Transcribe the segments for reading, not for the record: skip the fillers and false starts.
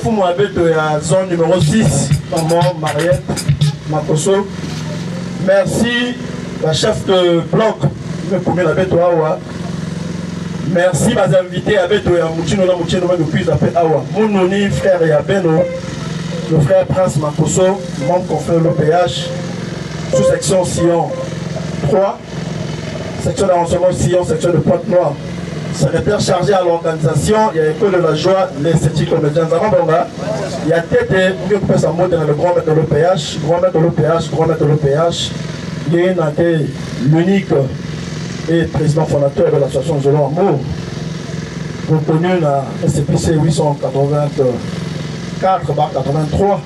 Fumo Abeto à zone numéro 6, maman Mariette Makoso. Merci, la chef de bloc, le premier Abeto Awa. Merci, mes invités Abeto et Mouchino, depuis Awa. Mon frère et Abeno, le frère Prince Makoso, membre confrère de l'OPH, sous-section Sion 3, section d'avancement Sion, section de Pointe-Noire. Secrétaire chargé à l'organisation, il y a École de la Joie, l'esthétique comédien. Il y a Tête, il y a sa mode dans le grand maître de l'OPH, grand maître de l'OPH, grand maître de l'OPH. Il y a l'unique et président fondateur de l'association Zolo Amour, reconnu dans SCPC 884/83.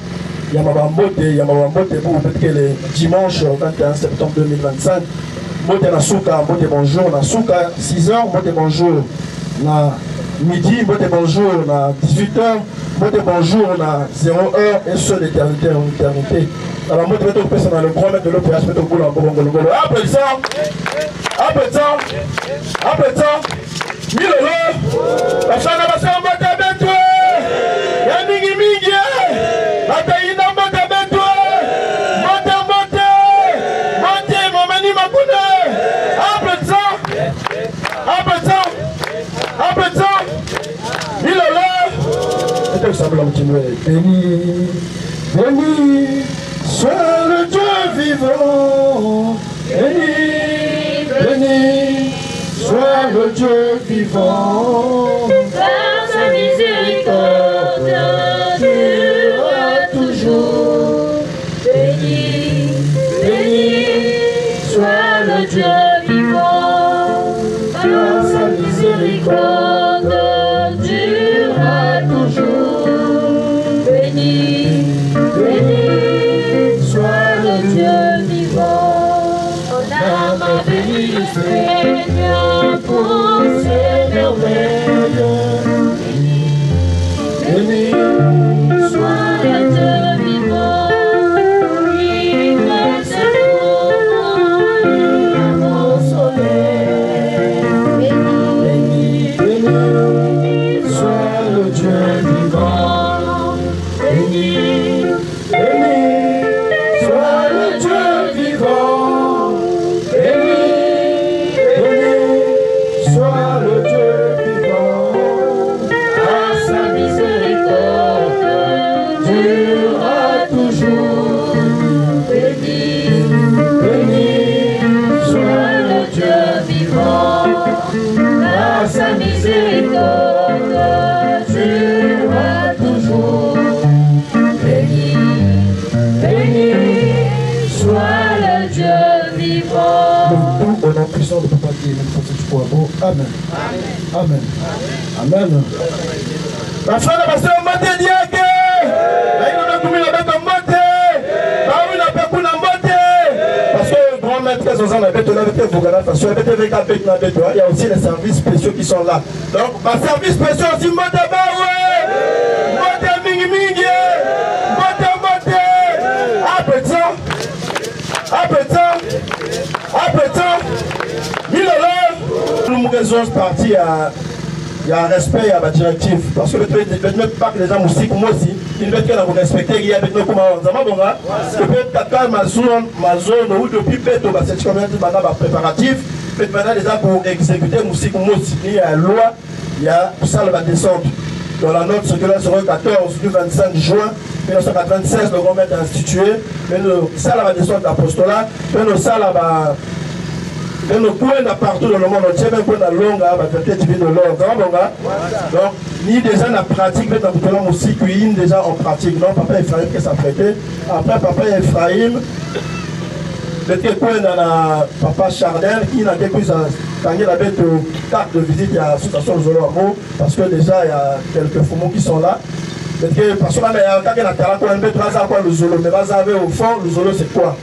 Il y a Mabambote pour peut-être le dimanche 21 septembre 2025. Mote na souka, mote bonjour na souka 6h, mote bonjour na midi, mote bonjour na 18h, mote bonjour na 0h et ce d'éternité en éternité. Alors mote mettons personne dans le grand maître de l'OPH, mettons boule en bongolo. Appelez-ça, Milolo, la chana va se remonter avec toi. Y'a mingi mingi, la taïna monte avec toi. Monte, mamani makuna. Appelez-ça, Milolo. C'est simplement béni, béni, sois le Dieu vivant. Béni, béni, sois le Dieu vivant. Par sa miséricorde durera toujours. Béni, béni, sois le Dieu vivant. Par sa miséricorde durera toujours. Béni, béni, sois le Dieu vivant. Mon âme a béni le Seigneur pour ses merveilles. Béni, béni, sois le Dieu vivant. Il me secourt, mon soleil. Béni, béni, sois le Dieu vivant. Béni, béni, sois le Dieu vivant. Béni, béni, sois le Dieu vivant. Par sa miséricorde durera toujours. Béni, béni, sois le Dieu vivant. Par sa miséricorde durera toujours. Béni, béni, sois le Dieu vivant. Au nom puissant de Papa Dieu, Amen. Amen. Amen. La fin de la sœur Moté Diake. La ino na kumi na beto Moté. Baoui na pekou na Moté. Parce que le grand maître que Zozan a beto, la beto Vogana, parce que la beto Veka beto na beto, il y a aussi les services spéciaux qui sont là. Donc, ma service spéciaux aussi Moté Baoui. Moté Mingi Mingi. Moté Moté. Appétant. Milolo. Nous raisons parti à. Il y a un respect, il y a la directive. Parce que le fait ne pas que les gens musiques, moi aussi, ils ne veulent pas respecter, il y a des gens comme Zama, le fait que ma zone, où depuis Péto, c'est comme un préparatif, maintenant les gens pour exécuter musique, moi aussi, il y a une loi, il y a ça la descente. Dans la note circulaire 014 du 25 juin 1996, le grand maître a institué, mais ça la descente d'apostolat, mais ça la nous pouvons partout dans le monde entier, même pour la longue, la vérité divine de l'ordre. Donc, ni déjà la pratique, mais dans le aussi, déjà en pratique. Non, papa Ephraim qui s'apprêtait. Après, papa Ephraim, le témoin dans la papa Chardin, qui n'a découvert la carte de visite à l'association Zolo Amour, parce que déjà, il y a quelques fumaux qui sont là. Parce que, parce que, il y a un cas qui le Zolo, mais au fond, le Zolo, c'est quoi?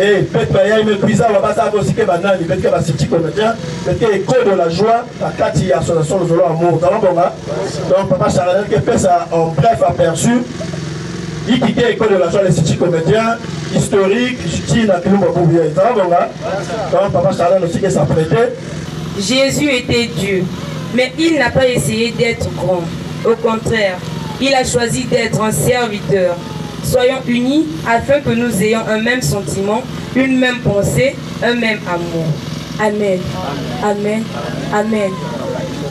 Et peut-être qu'il y a une cuisine, on va savoir aussi que maintenant, il peut-être que la city comédien, peut-être que l'école de la joie, la carte, il y a l'association Zolo Amour. Donc, papa Chardin, qui fait ça en bref aperçu, il quitte l'école de la joie, les city comédiens, historique, qui n'a plus beaucoup bien. Donc, papa Chardin aussi qui s'apprêtait. Jésus était Dieu, mais il n'a pas essayé d'être grand. Au contraire, Il a choisi d'être un serviteur. Soyons unis afin que nous ayons un même sentiment, une même pensée, un même amour. Amen. Amen. Amen.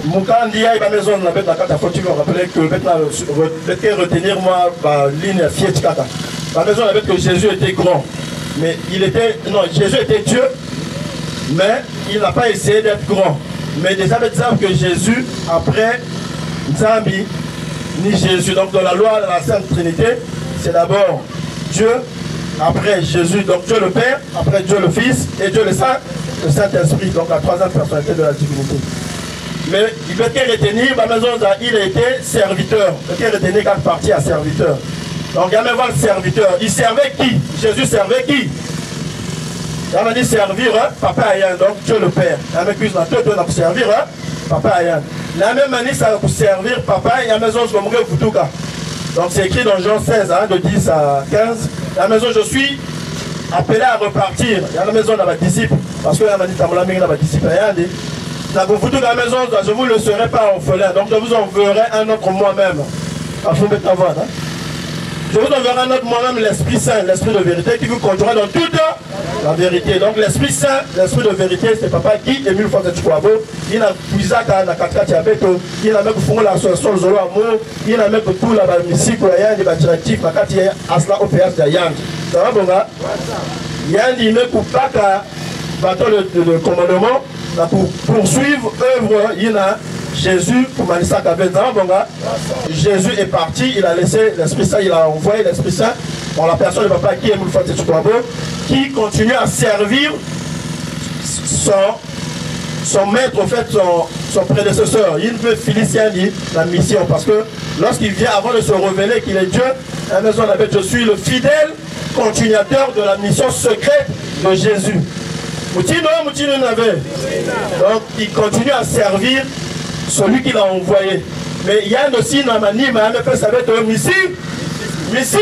Moukandi a une maison la bête à Kata, faut-il me rappeler que retenir moi la ligne Fiat Kata. La maison la bête que Jésus était grand, mais il était, non, Jésus était Dieu, mais il n'a pas essayé d'être grand. Mais déjà, que Jésus, après Zambi, ni Jésus, donc dans la loi de la Sainte Trinité, c'est d'abord Dieu, après Jésus, donc Dieu le Père, après Dieu le Fils, et Dieu le Saint-Esprit, donc la troisième personnalité de la divinité. Mais il peut retenir, il a été serviteur. Il peut retenir quatre parties à serviteur. Donc il y a même voir le serviteur. Il servait qui? Jésus servait qui? Il a dit servir, hein? Papa Ayan, donc Dieu le Père. Il y a même cuisine pour servir, hein? Papa Ayan. La même année, ça va pour servir papa, il y a maison comme Futuka. Donc c'est écrit dans Jean 16, hein, de 10 à 15. La maison, je suis appelé à repartir. Il y a la maison dans disciple. Parce que la maison dans disciple. La maison, je ne vous le serai pas orphelin. Donc je vous enverrai un autre moi-même. Je vous enverrai un autre moi-même, l'Esprit Saint, l'Esprit de vérité, qui vous conduira dans toute la vérité. Donc l'Esprit Saint, l'Esprit de vérité, c'est papa qui est mille fois de Chikwabo. Il a Puisaka, il a Katkatia-Beto, il a même fait l'association de Zolo Amour, il a même tout la musique, il y a des directifs, il y a Asla OPS de Yang. Ça va, bon, Yang, il ne coupe pas le commandement pour poursuivre l'œuvre, il a Jésus pour Manissa Kabeta, Jésus est parti, il a laissé l'Esprit Saint, il a envoyé l'Esprit Saint dans la personne de papa qui est Moulfat Tchouabo, qui continue à servir son maître, en fait, son prédécesseur. Il veut Philicien dit la mission, parce que lorsqu'il vient avant de se révéler qu'il est Dieu, à la maison de la bête, je suis le fidèle continuateur de la mission secrète de Jésus. Moutino n'avait. Donc il continue à servir celui qu'il a envoyé. Mais il y a aussi un anime, ça va être Missi.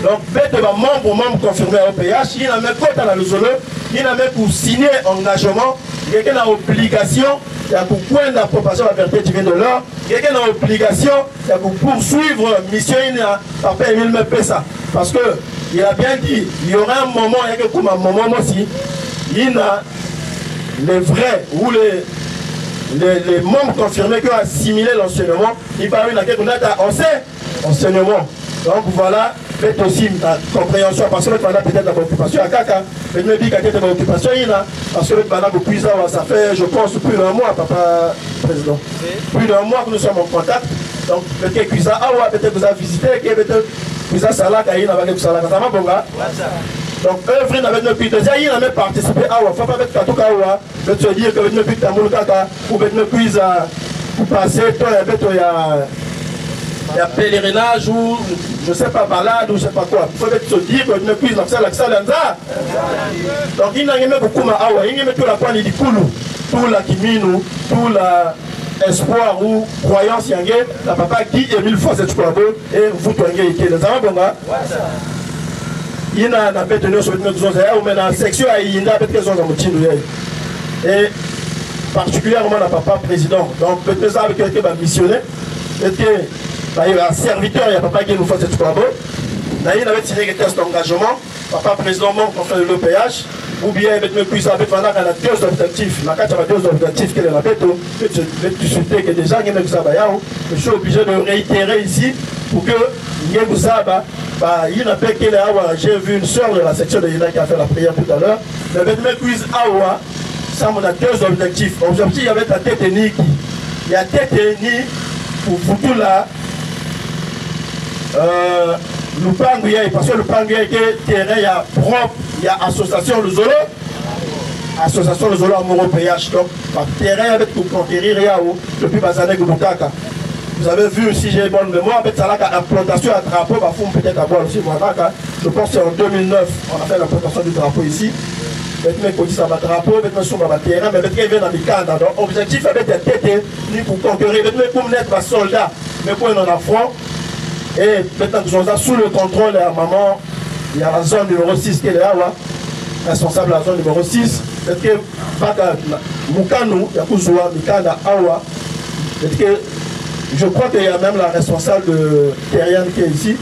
Donc, bête membre confirmé au PH, il a même côté dans le zolo, il a même pour signer engagement, quelqu'un a obligation, il y a pour point d'approbation de la vérité divine de l'or, quelqu'un a obligation, il y a pour poursuivre mission, il a papa Emile me fait ça. Parce que il a bien dit, il y aura un moment, il y a que comme un moment aussi, il a les vrais ou les membres confirmés qui ont assimilé l'enseignement, il va y avoir quelque chose enseignement. Donc voilà, faites aussi la compréhension, parce que maintenant peut-être la occupation à Kaka, mais ne dit qu'il y a une occupation, parce que maintenant depuis ça fait, je pense, plus d'un mois, papa président. Plus d'un mois que nous sommes en contact. Donc peut-être que vous avez visité, peut-être que vous avez salaka, il y a un salaka, ça va bon. Donc, œuvre n'avait pas pu déjà, il n'a même participé à Awa. Il ne faut pas mettre Katouka Awa, de se dire que ne plus Tamoul Kaka, ou ne plus pour passer, il y a pèlerinage ou je ne sais pas, balade ou je ne sais pas quoi. Il faut se dire que ne plus l'accès l'Anza. Donc, il n'a même beaucoup à Awa, il n'a même tout la pointe du Koulou, tout la Kimino, tout la espoir ou croyance yangé, la papa qui est mille fois cette fois et vous tournez qui est les Arabes. Il y a un peu de nous sur notre zone, mais dans la section, il y a un peu de choses et particulièrement le papa président. Donc, peut-être ça avec quelqu'un va missionner, peut-être il y a un serviteur, il y a papa qui nous fait cette fois. Il avait tiré des tests d'engagement, papa président membre qu'on fait le PH, ou bien il me puisse avec pendant qu'elle a deux objectifs. La carte a deux objectifs qu'elle a fait, tu souhaitais que déjà, je suis obligé de réitérer ici pour que il n'a pas qu'elle a j'ai vu une soeur de la section de Yina qui a fait la prière tout à l'heure. Mais maintenant, cuise Awa, ça on a deux objectifs. Objectif, il y avait ta tête et Niki. Il y a tête et Niki pour tout là. Le Panguya, parce que le Panguya est terrain, il y a propre, il y a association le Zolo. Association le Zolo amoureux PH. Donc, par terrain avec tout conquérir depuis Bazanek Boutaka. Vous avez vu, si j'ai bonne mémoire, avec ça, l'implantation à drapeau, peut-être à voir aussi, je pense que c'est en 2009, on a fait l'implantation du drapeau ici. Maintenant, il ça va drapeau, maintenant, sur le terrain, mais maintenant, il vient dans les cadres. Donc, objectif avec des têtes, ni pour conquérir, maintenant, pour mettre un soldat, mais pour un affront. Et maintenant, nous sommes sous le contrôle de la maman, il y a la zone numéro 6 qui est là, responsable de la zone numéro 6. Peut-être que, Moukano, il y a Kouzoua, Mikanda, Awa, peut-être que Je crois qu'il y a même la responsable de Terrian qui est ici,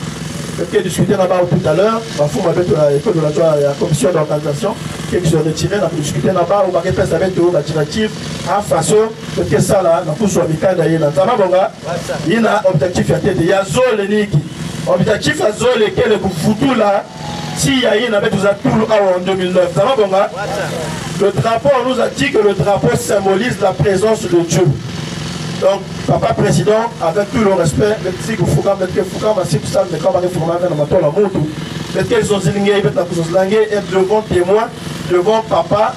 qui a discuté là-bas tout à l'heure. Il faut avec l'école de la commission d'organisation qui se retirée, on a discuté là-bas, on va faire ça avec la directive en façon que ça là, on peut soit il y a un objectif à tête. Il y a zone niki. Objectif à zone lequel le foutu là, si il y a une avec tout en 2009. Le drapeau, on nous a dit que le drapeau symbolise la présence de Dieu. Donc, papa président, avec tout le respect, et devant témoin, devant papa,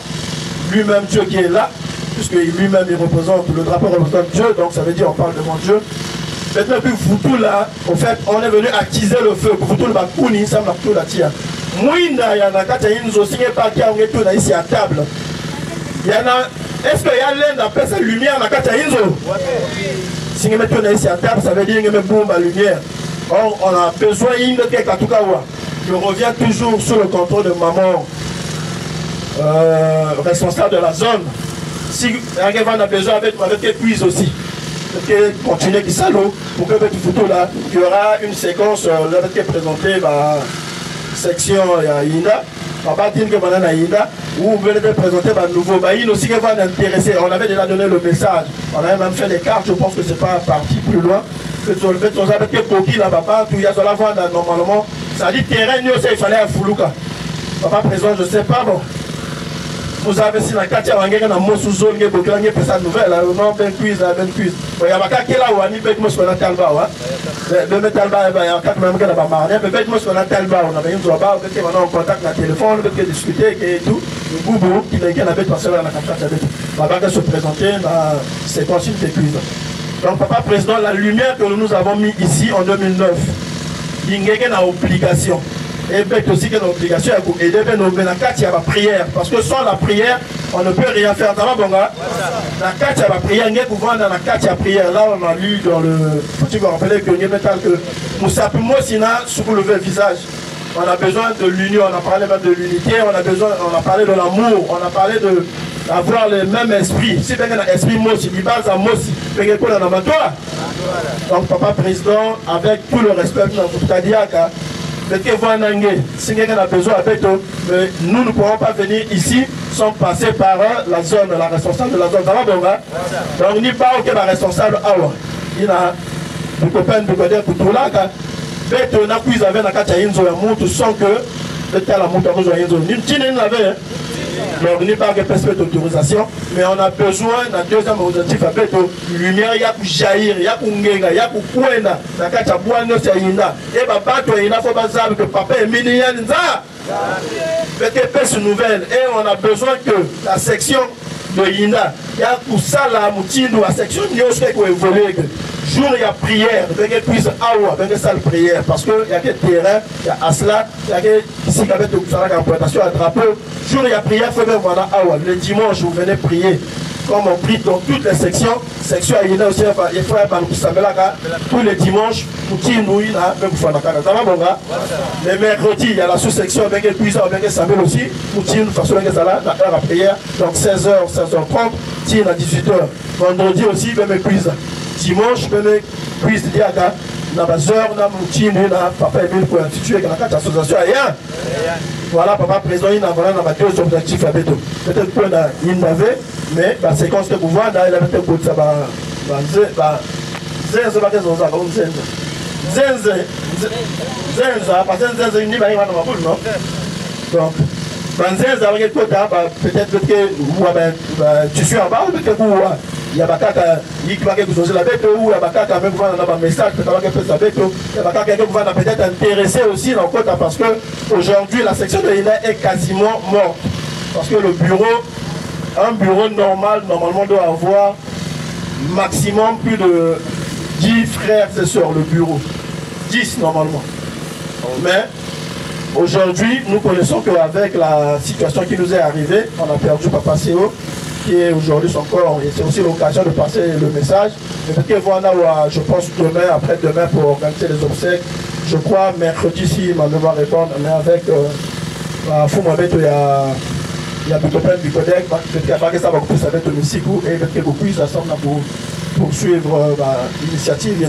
lui-même Dieu qui est là, puisque lui-même il représente, le drapeau représente Dieu, donc ça veut dire on parle devant Dieu. Maintenant, puis vous là, en fait, on est venu attiser le feu. Vous tout le bakouni, ça m'a tout la tia. Mouina, il y en a quand il y a une zosine pas qui a tout ici à table. Il y en a. Est-ce qu'il y a l'un d'après cette lumière dans la Kataïnzo? Si on met tout ici à table, ça veut dire qu'il y a une bombe à lumière. Or, on a besoin de quelqu'un tout cas. Je reviens toujours sur le contrôle de maman, responsable de la zone. Si on a besoin avec épuise aussi. Continuer qui salaud pour que votre photo là, il y aura une séquence qui est présentée par section Yinda. Papa dit que maintenant Yinda, où vous venez de présenter un nouveau bail aussi qui va intéresser. On avait déjà donné le message, on avait même fait les cartes, je pense que c'est pas parti plus loin. Que sur le fait on avait que Poki là papa, tout y a sur la voie normalement. Ça dit terrain, il fallait un Foulouka. Papa présent, je sais pas bon. Vous avez si la carte à Wangé dans mon sous-zone, il y a beaucoup de nouvelles, non, ben quiz. Il y a pas qu'à là où on y peut mettre sur Talba. Le Talba, il y a 4 membres qui ont marre. Mais mettre sur Talba, on avait une droit, on a en contact dans le téléphone, on peut discuter et tout. Le boubou qui est avait passé dans la carte avec. On va se présenter dans ces consignes de quiz. Donc, papa président, la lumière que nous avons mis ici en 2009, il y a une obligation. Et aussi qu'il y a une obligation à aider la carte, il y a la prière. Parce que sans la prière, on ne peut rien faire. La carte, il y a la prière. Il y a dans la carte, il y a la prière. Là, on a lu dans le. Tu vas rappeler que Moussa Sina soulever le visage. On a besoin de l'union, on a parlé même de l'unité, on a parlé de l'amour, on a parlé d'avoir le même esprit. Si vous avez un esprit Mossi, il base à Mossi, vous avez un amateur. Donc, papa président, avec tout le respect de notre Tadiaka, si quelqu'un a besoin avec eux, nous ne pourrons pas venir ici sans passer par la zone, la responsable de la zone. Donc, il n'y a pas aucun responsable. Il y a des copains de côté pour tout là. On a pu avoir la carte à Inzo et Moutou sans que le tel Moutou a Inzo. Nous n'avons donc, il n'y a pas de perspective d'autorisation, mais on a besoin d'un deuxième objectif avec lumière, il y a pour jaillir, il y a pour ngenga, il y a pour kouenda, la carte à boire, il faut pas que papa est minian. Avec une nouvelle, et on a besoin que la section de Yinda, il y a pour ça la moutine, la section de Yos qui évolue. Jour il y a prière, il y a plus avec salle prière, parce qu'il y a des terrains, il y a Asla, il y a des ici qui avaient une implantation à drapeau. Jour il y a prière, il faut même voir le dimanche vous venez prier. Comme on prie dans toutes les sections, section à Yina aussi, il faut être tous les dimanches, pour qui nous y a même pour les mercredis, il y a la sous-section avec les puissants, avec les samedi aussi, pour qui nous faisons la heure à prière, donc 16h, 16h30, qui à 18h. Vendredi aussi, même les puissants. Dimanche, même puisse dire que dans la heure, dans le papa Emile pour instituer la carte d'association ailleurs. Voilà, papa président, il y a deux objectifs avec eux. Peut-être qu'il y avait, mais la séquence que vous voyez, il avait peut-être pour ça. Donc, peut-être que tu suis en bas, peut-être que il y a des gens qui vont la bête ou il y a des gens qui vont avoir un message, il y a des gens qui vont peut-être intéresser aussi dans le côté parce qu'aujourd'hui la section de l'INA est quasiment morte. Parce que le bureau, un bureau normal, normalement doit avoir maximum plus de 10 frères et sœurs, le bureau. 10 normalement. Mais aujourd'hui, nous connaissons qu'avec la situation qui nous est arrivée, on a perdu Papa Séo, qui est aujourd'hui son corps, et c'est aussi l'occasion de passer le message. Et peut-être voilà, je pense demain, après-demain, pour organiser les obsèques. Je crois mercredi, si ma mémoire répond, mais avec Foumoubet, il y a beaucoup de Bicodec, peut-être que ça va couper avec le Messikou, et peut-être que beaucoup ça semble pour poursuivre l'initiative.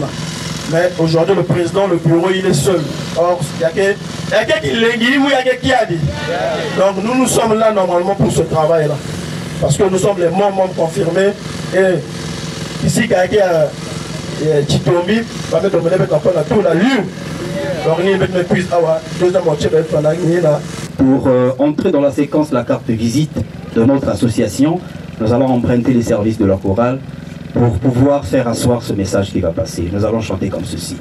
Mais aujourd'hui, le président, le bureau, il est seul. Or, il y a quelqu'un qui l'a dit, il y a quelqu'un qui a dit. Donc nous sommes là normalement pour ce travail-là. Parce que nous sommes les membres confirmés. Et ici, quelqu'un a Chitombi, va mettre tout la lieu. Pour entrer dans la séquence la carte de visite de notre association, nous allons emprunter les services de leur chorale pour pouvoir faire asseoir ce message qui va passer. Nous allons chanter comme ceci.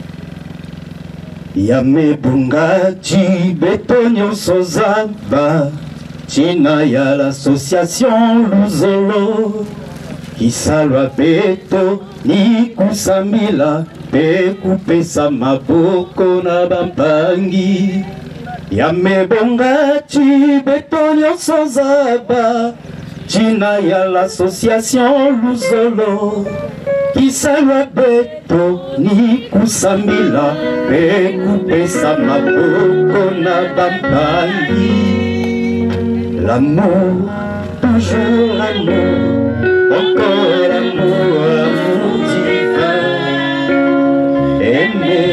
Yame bungachi betonyo sozaba China ya l'association Luzolo Kisalwa beto ni kusamila pe kupesa maboko na bampangi Yame bungachi betonyo sozaba China ya l'association Luzolo Kisalwa beto ni kusamila pe kupesa maboko na bampangi L'amour, toujours l'amour, encore l'amour, amour divin. Aimer,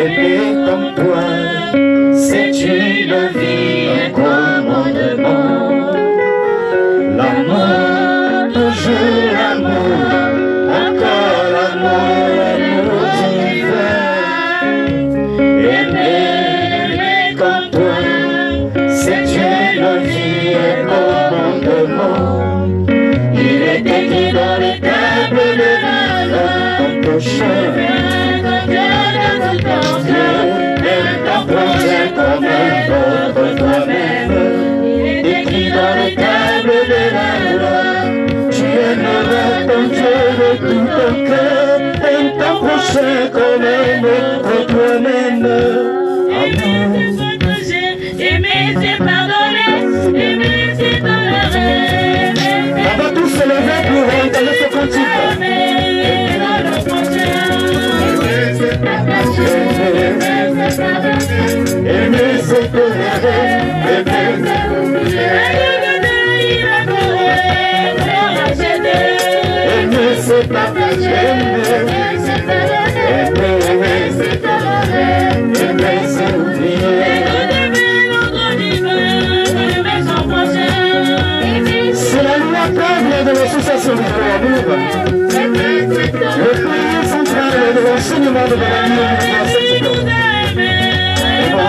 aimer comme toi, c'est une vie, un commandement. L'amour, toujours l'amour, encore l'amour, amour divin. Aimer comme toi, c'est une vie, un commandement. Il est écrit dans les tables de la loi, ton prochain, comme un autre toi-même. Il est écrit dans les tables de la loi, tu aimeras ton Dieu de tout ton cœur, et ton prochain comme un autre toi-même. Aimer, c'est protéger, aimer, c'est pardonner, aimer, c'est tolérer. On va tous se lever pour entamer ce cantique. Aimer, dans le prochain, aimer, c'est partager, aimer, c'est pardonner. Aimer, c'est tolérer, aimer, c'est oublier. Aimer, c'est partager, aimer, c'est tolérer, c'est tolérer, aimer, c'est oublier. C'est la loi cadre de l'association du amour. Le pays central de l'enseignement de l'amour dans cette école.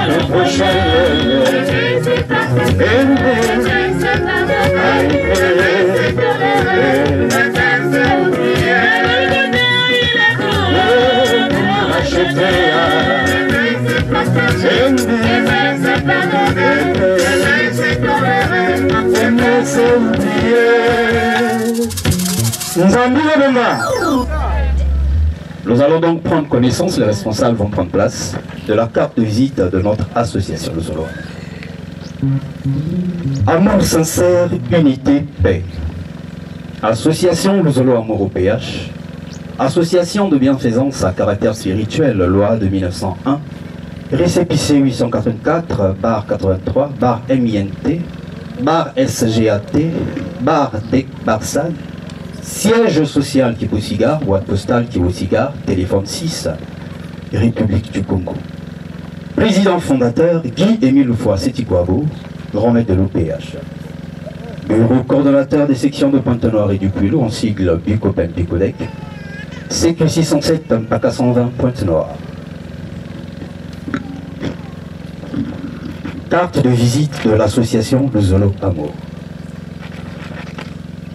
Le prochain Nous allons donc prendre connaissance, les responsables vont prendre place, de la carte de visite de notre association Luzolo. Amour sincère, unité, paix. Association Luzolo Amour au PH. Association de bienfaisance à caractère spirituel, loi de 1901. Récépissé 884, barre 83, barre MINT, barre SGAT, barre DEC, barre SAD. Siège social Kiposigar, boîte postale Kiposigar, téléphone 6, République du Congo. Président fondateur Guy-Émile Foy-Sétigouabo, grand maître de l'OPH. Bureau coordonnateur des sections de Pointe-Noire et du Puylou, en sigle Bucopen Bicodec. CQ 607 Mpaka 120 Pointe-Noire. Carte de visite de l'association Luzolo Amour.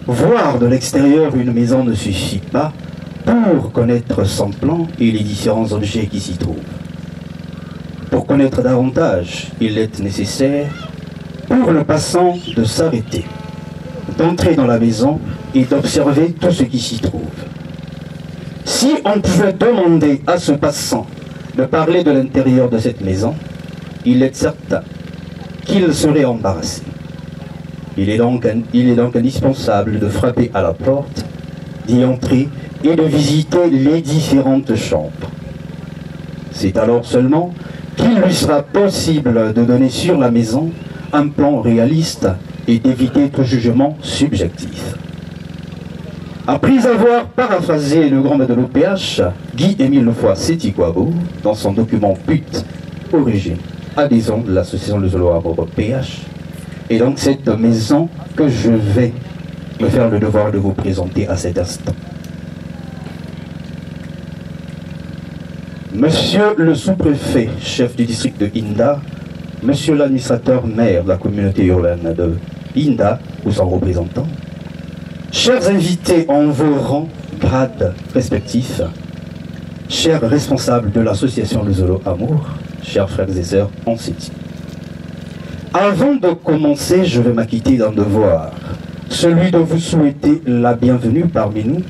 Voir de l'extérieur une maison ne suffit pas pour connaître son plan et les différents objets qui s'y trouvent. Pour connaître davantage, il est nécessaire pour le passant de s'arrêter, d'entrer dans la maison et d'observer tout ce qui s'y trouve. Si on pouvait demander à ce passant de parler de l'intérieur de cette maison, il est certain qu'il serait embarrassé. Il est donc indispensable de frapper à la porte, d'y entrer et de visiter les différentes chambres. C'est alors seulement qu'il lui sera possible de donner sur la maison un plan réaliste et d'éviter tout jugement subjectif. Après avoir paraphrasé le grand maître de l'OPH, Guy-Émile Lefoy Sétikwabo, dans son document But, Origine, adhésion de l'association de Zolo-Amour PH, et donc cette maison que je vais me faire le devoir de vous présenter à cet instant. Monsieur le sous-préfet, chef du district de Inda, monsieur l'administrateur maire de la communauté urbaine de Inda, ou son représentant, chers invités en vos rangs, grades respectifs, chers responsables de l'association Le Zolo-Amour, chers frères et sœurs en Séti. Avant de commencer, je vais m'acquitter d'un devoir, celui de vous souhaiter la bienvenue parmi nous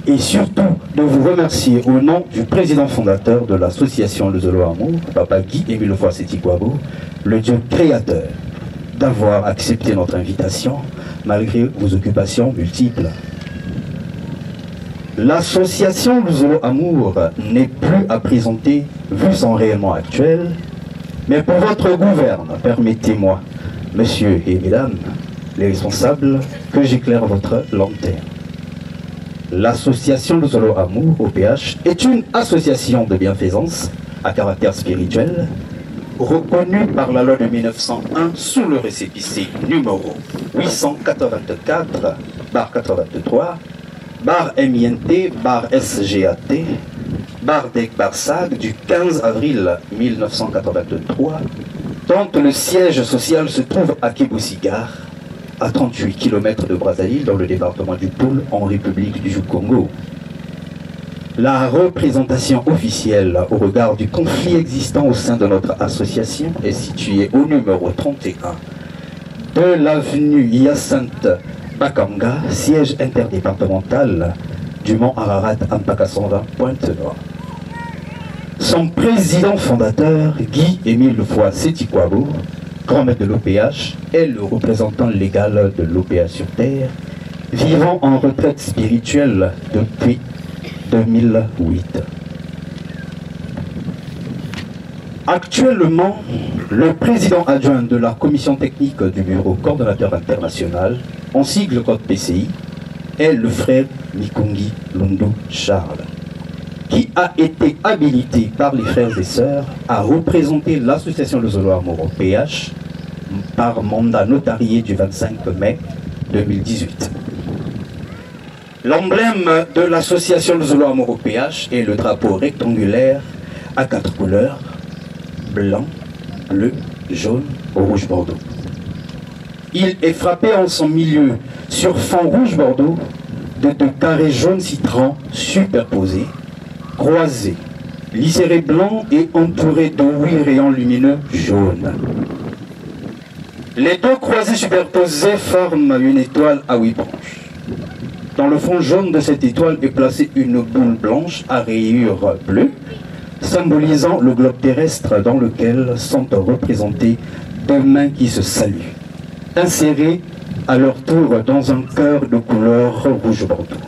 et surtout de vous remercier au nom du président fondateur de l'association Le Zolo-Amour, Papa Guy-Émile Lefoy Sétikwabo, le Dieu créateur, d'avoir accepté notre invitation malgré vos occupations multiples. L'association Le Zolo-Amour n'est plus à présenter vu son rayonnement actuel, mais pour votre gouverne, permettez-moi, messieurs et mesdames, les responsables, que j'éclaire votre lanterne. L'association Le Zolo-Amour, OPH, est une association de bienfaisance à caractère spirituel, reconnue par la loi de 1901 sous le récépissé numéro 884/83, MINT/SGAT, DEC/SAG du 15 avril 1983, dont le siège social se trouve à Kiboussigar, à 38 km de Brazzaville, dans le département du Poul, en République du Congo. La représentation officielle au regard du conflit existant au sein de notre association est située au numéro 31 de l'avenue Hyacinthe Bakanga, siège interdépartemental du Mont Ararat à Mpakassonga, Pointe-Noire. Son président fondateur, Guy-Émile Lefoy Sétikwabo, grand maître de l'OPH, est le représentant légal de l'OPH sur Terre, vivant en retraite spirituelle depuis 2008. Actuellement, le président adjoint de la commission technique du bureau coordonnateur international, en sigle code PCI, est le frère Mikongi Lundu Charles, qui a été habilité par les frères et sœurs à représenter l'association Le Zolo-Amour au PH par mandat notarié du 25 mai 2018. L'emblème de l'association Le Zolo-Amour au PH est le drapeau rectangulaire à 4 couleurs, blanc, bleu, jaune, rouge bordeaux. Il est frappé en son milieu sur fond rouge bordeaux de 2 carrés jaunes citron superposés, croisés, lissérés blancs et entourés de 8 rayons lumineux jaunes. Les 2 croisés superposés forment une étoile à 8 branches. Dans le fond jaune de cette étoile est placée une boule blanche à rayures bleues, symbolisant le globe terrestre dans lequel sont représentées 2 mains qui se saluent, insérées à leur tour dans un cœur de couleur rouge bordeaux.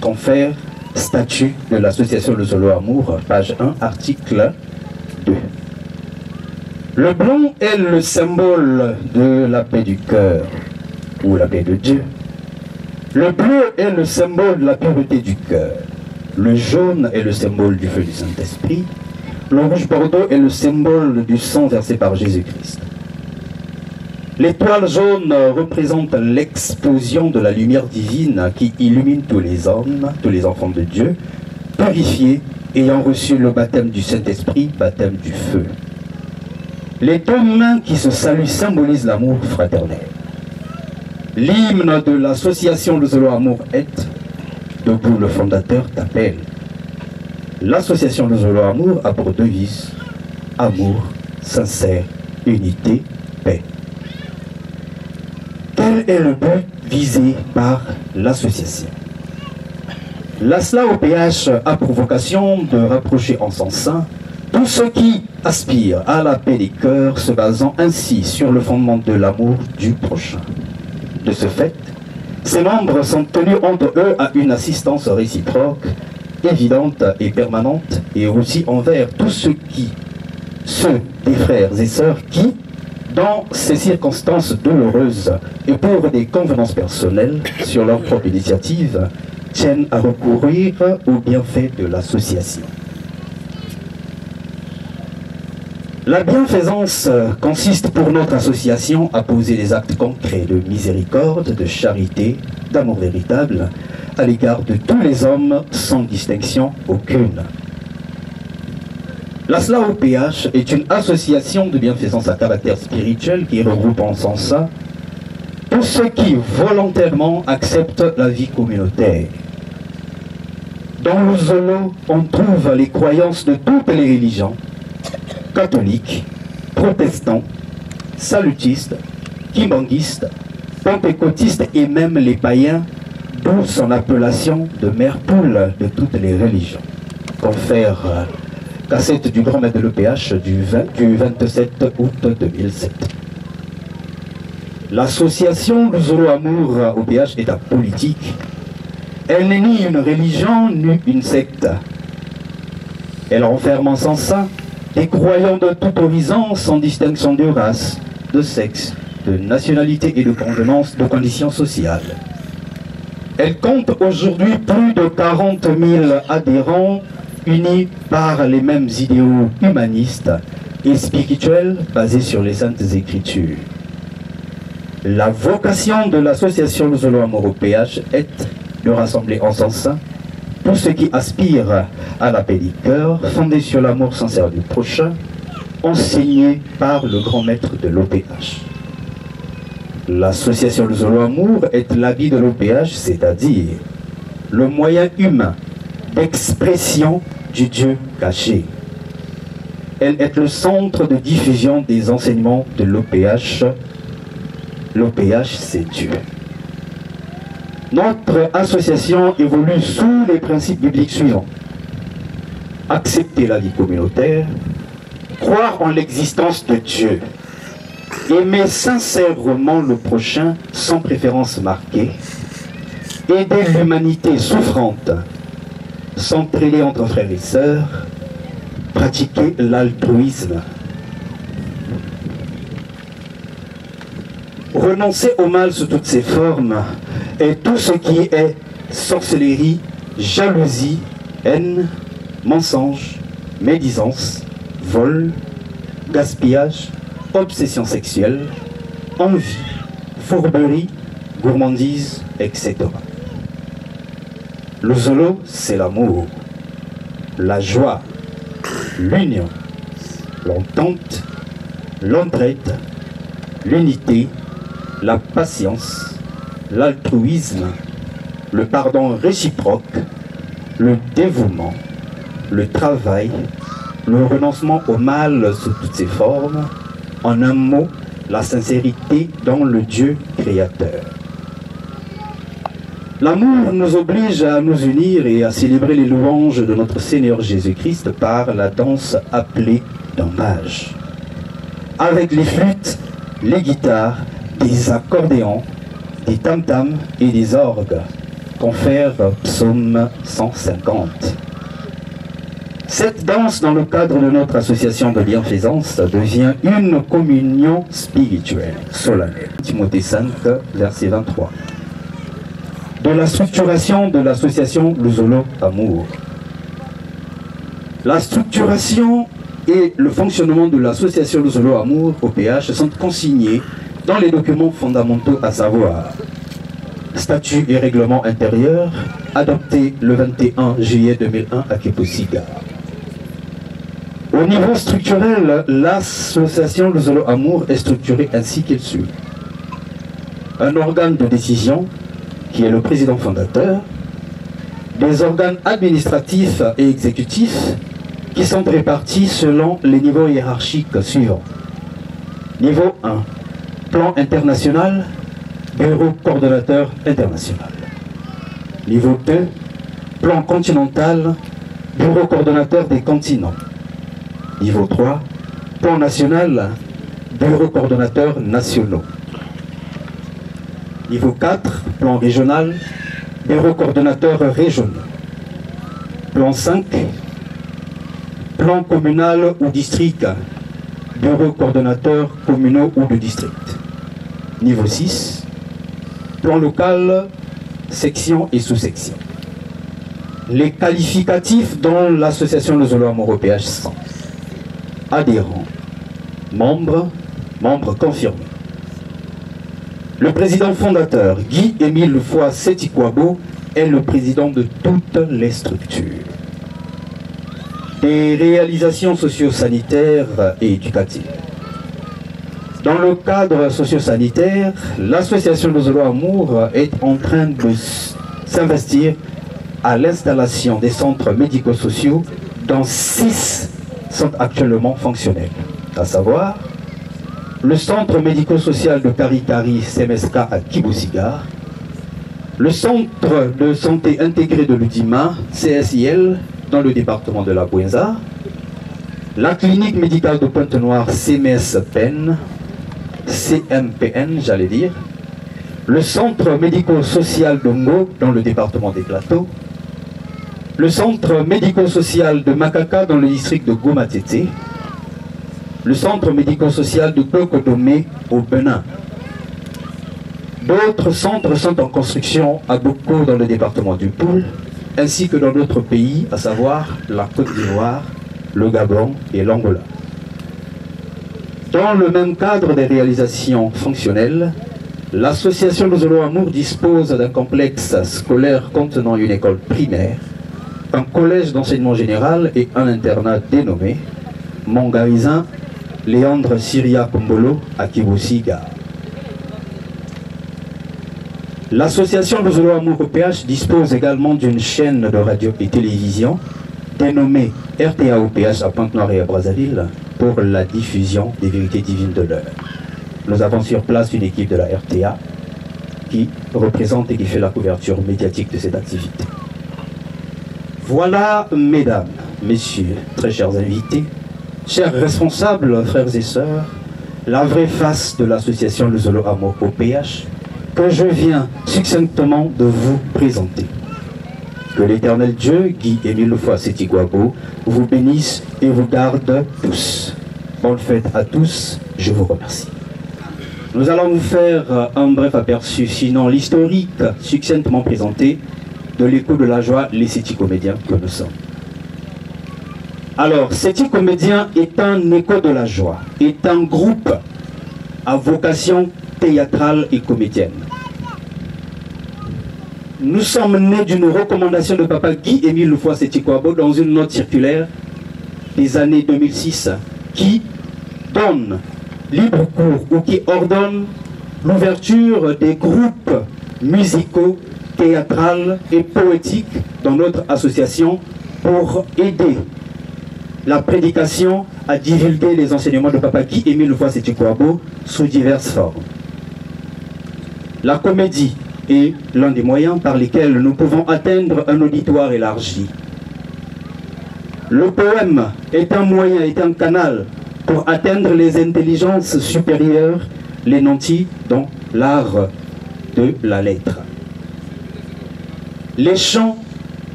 Confère statut de l'association Le Zolo-Amour, page 1, article 2. Le blanc est le symbole de la paix du cœur, ou la paix de Dieu. Le bleu est le symbole de la pureté du cœur. Le jaune est le symbole du feu du Saint-Esprit. Le rouge bordeaux est le symbole du sang versé par Jésus-Christ. L'étoile jaune représente l'explosion de la lumière divine qui illumine tous les hommes, tous les enfants de Dieu, purifiés, ayant reçu le baptême du Saint-Esprit, baptême du feu. Les 2 mains qui se saluent symbolisent l'amour fraternel. L'hymne de l'association Le Zolo-Amour est « Debout le fondateur t'appelle ». L'association Le Zolo-Amour a pour devise « Amour, sincère, unité, paix ». Quel est le but visé par l'association? L'ASLA OPH a pour vocation de rapprocher en son sein tous ceux qui aspirent à la paix des cœurs, se basant ainsi sur le fondement de l'amour du prochain. De ce fait, ces membres sont tenus entre eux à une assistance réciproque, évidente et permanente, et aussi envers tous ceux des frères et sœurs qui, dans ces circonstances douloureuses et pour des convenances personnelles sur leur propre initiative, tiennent à recourir aux bienfaits de l'association. La bienfaisance consiste pour notre association à poser des actes concrets de miséricorde, de charité, d'amour véritable à l'égard de tous les hommes sans distinction aucune. La SLAOPH est une association de bienfaisance à caractère spirituel qui regroupe en son sein tous ceux qui volontairement acceptent la vie communautaire. Dans le Zolo, on trouve les croyances de toutes les religions, catholiques, protestants, salutistes, kimbanguistes, pentecôtistes et même les païens, d'où son appellation de mère poule de toutes les religions. Confère cassette du grand maître de l'EPH du 27 août 2007. L'association Luzolo Amour OPH est apolitique. Elle n'est ni une religion ni une secte. Elle renferme en son sein des croyants de tout horizon sans distinction de race, de sexe, de nationalité et de conditions sociales. Elle compte aujourd'hui plus de 40 000 adhérents unis par les mêmes idéaux humanistes et spirituels basés sur les Saintes Écritures. La vocation de l'association Luzolo Amour OPH est de rassembler en son sein tous ceux qui aspirent à la paix du cœur, fondée sur l'amour sincère du prochain, enseigné par le grand maître de l'OPH. L'association Luzolo Amour est l'habit de l'OPH, c'est-à-dire le moyen humain d'expression du Dieu caché. Elle est le centre de diffusion des enseignements de l'OPH. L'OPH, c'est Dieu. Notre association évolue sous les principes bibliques suivants. Accepter la vie communautaire, croire en l'existence de Dieu, aimer sincèrement le prochain sans préférence marquée, aider l'humanité souffrante, s'entraider entre frères et sœurs, pratiquer l'altruisme, renoncer au mal sous toutes ses formes et tout ce qui est sorcellerie, jalousie, haine, mensonge, médisance, vol, gaspillage, obsession sexuelle, envie, fourberie, gourmandise, etc. Le Zolo, c'est l'amour, la joie, l'union, l'entente, l'entraide, l'unité, la patience, l'altruisme, le pardon réciproque, le dévouement, le travail, le renoncement au mal sous toutes ses formes, en un mot, la sincérité dans le Dieu créateur. L'amour nous oblige à nous unir et à célébrer les louanges de notre Seigneur Jésus-Christ par la danse appelée d'hommage. Avec les flûtes, les guitares, des accordéons, des tam-tams et des orgues, confère Psaume 150. Cette danse, dans le cadre de notre association de bienfaisance, devient une communion spirituelle, solennelle. Timothée 5, verset 23. De la structuration de l'association Luzolo Amour. La structuration et le fonctionnement de l'association Luzolo Amour OPH sont consignés dans les documents fondamentaux, à savoir statut et règlement intérieur adopté le 21 juillet 2001 à Keposiga. Au niveau structurel, l'association Luzolo Amour est structurée ainsi qu'il suit. Un organe de décision qui est le président fondateur, des organes administratifs et exécutifs qui sont répartis selon les niveaux hiérarchiques suivants. Niveau 1, plan international, bureau coordonnateur international. Niveau 2, plan continental, bureau coordonnateur des continents. Niveau 3, plan national, bureau coordonnateur nationaux. Niveau 4, plan régional, bureau coordonnateur régional. Plan 5, plan communal ou district, bureau coordonnateur communaux ou de district. Niveau 6, plan local, section et sous-section. les qualificatifs dont l'association Le Zolo Amour au PH sont adhérents, membres confirmés. Le président fondateur, Guy-Émile Foy Setikwabo, est le président de toutes les structures. Des réalisations socio-sanitaires et éducatives. Dans le cadre socio-sanitaire, l'association Le Zolo Amour est en train de s'investir à l'installation des centres médico-sociaux dont 6 sont actuellement fonctionnels, à savoir le centre médico-social de Karikari CMSK à Kiboussigar, le centre de santé intégré de l'Udima CSIL dans le département de la Bouenza, la clinique médicale de Pointe-Noire CMS-PEN, CMPN j'allais dire, le centre médico-social de Ngo dans le département des Plateaux, le centre médico-social de Makaka dans le district de Gomatete, le centre médico-social de Kokodome au Benin. D'autres centres sont en construction à Boko dans le département du Poul, ainsi que dans d'autres pays, à savoir la Côte d'Ivoire, le Gabon et l'Angola. Dans le même cadre des réalisations fonctionnelles, l'association Le Zolo Amour dispose d'un complexe scolaire contenant une école primaire, un collège d'enseignement général et un internat dénommé Mongarizin Léandre Syria Kombolo à Kiboussiga. L'association Le Zolo Amour au PH dispose également d'une chaîne de radio et télévision dénommée RTA au PH à Pointe-Noire et à Brazzaville pour la diffusion des vérités divines de l'heure. Nous avons sur place une équipe de la RTA qui représente et qui fait la couverture médiatique de cette activité. Voilà, mesdames, messieurs, très chers invités, chers responsables, frères et sœurs, la vraie face de l'association Le Zolo Amour au PH que je viens succinctement de vous présenter. Que l'Éternel Dieu, Guy-Émile Foy Setikwabo, vous bénisse et vous garde tous. Bonne fête à tous, je vous remercie. Nous allons vous faire un bref aperçu, sinon l'historique succinctement présenté de l'écho de la joie, les Seti comédiens que nous sommes. Alors, Seti comédiens est un écho de la joie, est un groupe à vocation théâtrale et comédienne. Nous sommes nés d'une recommandation de papa Guy-Émile Foy Setikwabo dans une note circulaire des années 2006 qui donne libre cours ou qui ordonne l'ouverture des groupes musicaux, théâtrales et poétiques dans notre association pour aider la prédication à divulguer les enseignements de papa Guy-Émile Foy Setikwabo sous diverses formes. La comédie est l'un des moyens par lesquels nous pouvons atteindre un auditoire élargi. Le poème est un moyen, est un canal pour atteindre les intelligences supérieures, les nantis dans l'art de la lettre. Les chants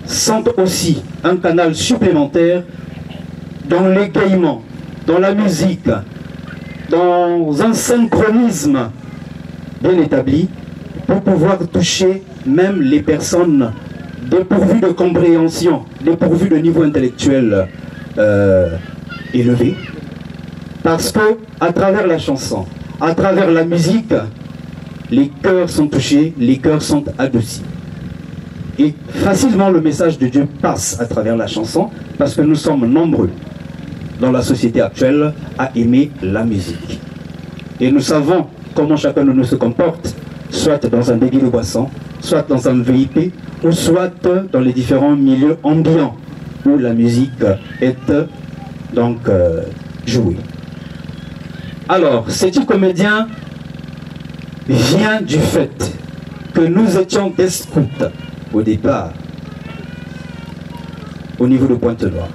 sont aussi un canal supplémentaire dans l'égaiement, dans la musique, dans un synchronisme bien établi pour pouvoir toucher même les personnes dépourvues de compréhension, dépourvues de niveau intellectuel élevé. Parce que à travers la chanson, à travers la musique, les cœurs sont touchés, les cœurs sont adoucis. Et facilement le message de Dieu passe à travers la chanson parce que nous sommes nombreux dans la société actuelle à aimer la musique. Et nous savons comment chacun de nous se comporte, soit dans un débit de boisson, soit dans un VIP, ou soit dans les différents milieux ambiants où la musique est donc jouée. Alors, Seti comédien vient du fait que nous étions des scouts au départ, au niveau de Pointe-Noire.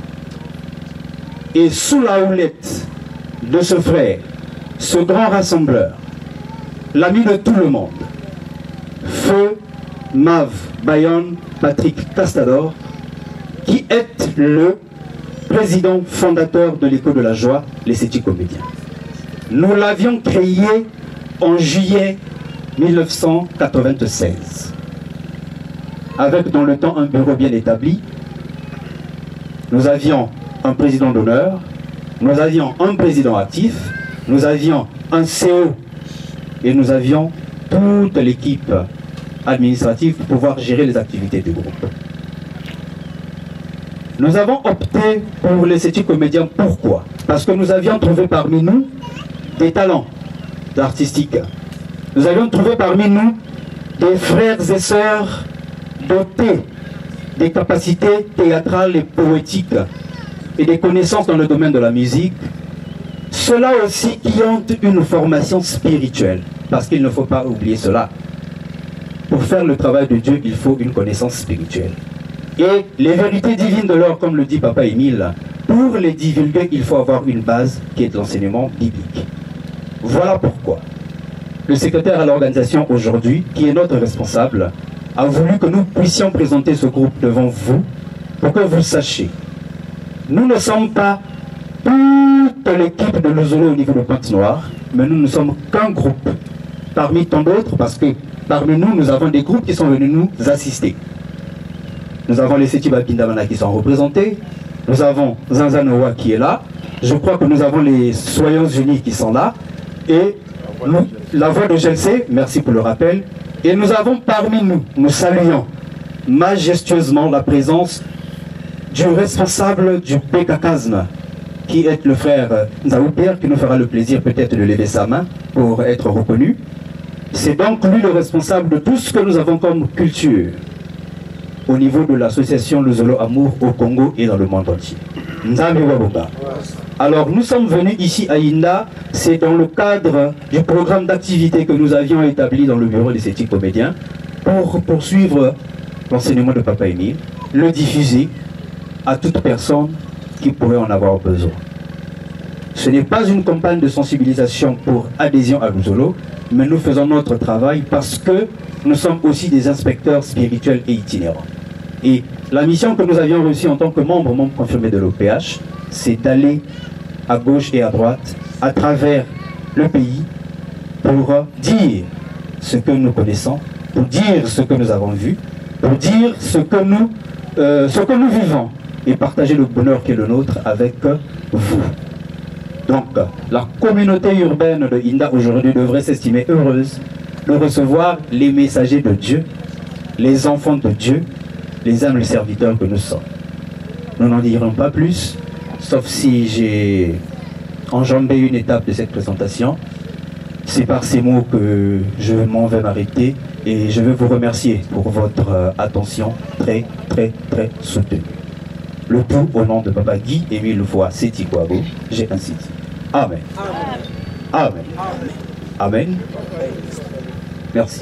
Et sous la houlette de ce frère, ce grand rassembleur, l'ami de tout le monde, Feu Mav Bayonne Patrick Castador, qui est le président fondateur de l'écho de la joie, les Seti comédiens. Nous l'avions créé en juillet 1996. avec dans le temps un bureau bien établi. Nous avions un président d'honneur, nous avions un président actif, nous avions un CO et nous avions toute l'équipe administrative pour pouvoir gérer les activités du groupe. Nous avons opté pour les 7 comédiens. Pourquoi? Parce que nous avions trouvé parmi nous des talents artistiques. Nous avions trouvé parmi nous des frères et sœurs dotés des capacités théâtrales et poétiques et des connaissances dans le domaine de la musique. Ceux-là aussi qui ont une formation spirituelle, parce qu'il ne faut pas oublier cela. Pour faire le travail de Dieu, il faut une connaissance spirituelle. Et les vérités divines de l'or, comme le dit Papa Émile, pour les divulguer, il faut avoir une base qui est de l'enseignement biblique. Voilà pourquoi le secrétaire à l'organisation aujourd'hui, qui est notre responsable, a voulu que nous puissions présenter ce groupe devant vous pour que vous sachiez. Nous ne sommes pas toute l'équipe de Lozolo au niveau de Pointe-Noire, mais nous ne sommes qu'un groupe parmi tant d'autres, parce que parmi nous, nous avons des groupes qui sont venus nous assister. Nous avons les Setiba Pindamana qui sont représentés, nous avons Zanzanoa qui est là, je crois que nous avons les Soyons Unis qui sont là, et nous, la voix de GLC, merci pour le rappel, et nous avons parmi nous, nous saluons majestueusement la présence du responsable du PKKASM, qui est le frère Nzaoupir, qui nous fera le plaisir peut-être de lever sa main pour être reconnu. C'est donc lui le responsable de tout ce que nous avons comme culture au niveau de l'association Lozolo Amour au Congo et dans le monde entier. Nzambe Wabonga. Alors nous sommes venus ici à Inda, c'est dans le cadre du programme d'activité que nous avions établi dans le bureau des 7 comédiens pour poursuivre l'enseignement de Papa Émile, le diffuser à toute personne qui pourrait en avoir besoin. Ce n'est pas une campagne de sensibilisation pour adhésion à Lozolo, mais nous faisons notre travail parce que nous sommes aussi des inspecteurs spirituels et itinérants. Et la mission que nous avions reçue en tant que membre confirmé de l'OPH, c'est d'aller à gauche et à droite, à travers le pays, pour dire ce que nous connaissons, pour dire ce que nous avons vu, pour dire ce que nous vivons, et partager le bonheur qui est le nôtre avec vous. Donc, la communauté urbaine de Inda aujourd'hui devrait s'estimer heureuse de recevoir les messagers de Dieu, les enfants de Dieu, les âmes, les serviteurs que nous sommes. Nous n'en dirons pas plus, sauf si j'ai enjambé une étape de cette présentation. C'est par ces mots que je m'en vais m'arrêter et je veux vous remercier pour votre attention très, très, très soutenue. Le tout au nom de Papa Guy Émile Voix Sétigouabo, j'ai ainsi dit. Amen. Amen. Amen. Merci.